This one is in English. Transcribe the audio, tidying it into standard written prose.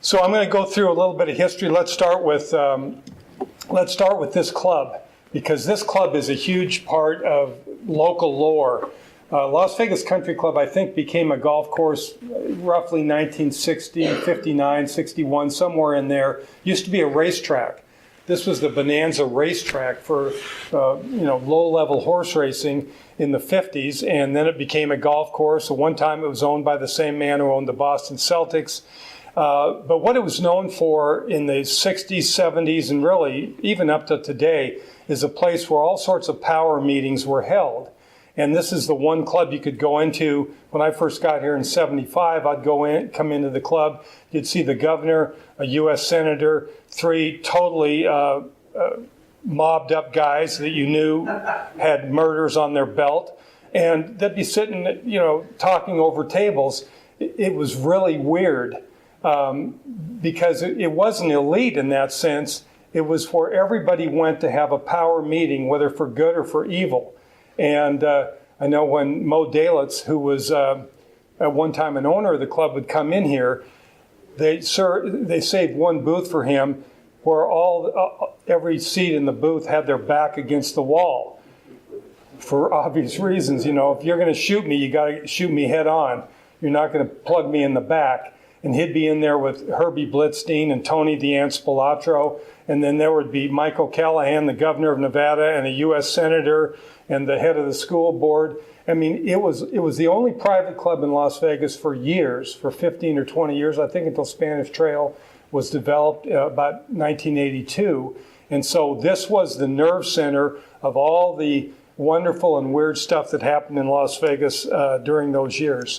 So I'm going to go through a little bit of history. Let's start with this club, because this club is a huge part of local lore. Las Vegas Country Club, I think, became a golf course roughly 1960, 59, 61, somewhere in there. Used to be a racetrack. This was the Bonanza racetrack for low-level horse racing in the 50s, and then it became a golf course. So one time it was owned by the same man who owned the Boston Celtics. But what it was known for in the 60s, 70s, and really even up to today is a place where all sorts of power meetings were held. And this is the one club you could go into. When I first got here in 75, I'd come into the club. You'd see the governor, a U.S. senator, three totally mobbed up guys that you knew had murders on their belt. And they'd be sitting, talking over tables. It was really weird because it wasn't elite in that sense. It was where everybody went to have a power meeting, whether for good or for evil. And I know when Mo Dalitz, who was at one time an owner of the club, would come in here, they saved one booth for him where every seat in the booth had their back against the wall for obvious reasons. If you're going to shoot me, you got to shoot me head on. You're not going to plug me in the back. And he'd be in there with Herbie Blitzstein and Tony DeAnspilatro. And then there would be Michael Callahan, the governor of Nevada, and a U.S. senator, and the head of the school board. I mean, it was the only private club in Las Vegas for years, for 15 or 20 years, I think, until Spanish Trail was developed about 1982. And so this was the nerve center of all the wonderful and weird stuff that happened in Las Vegas during those years.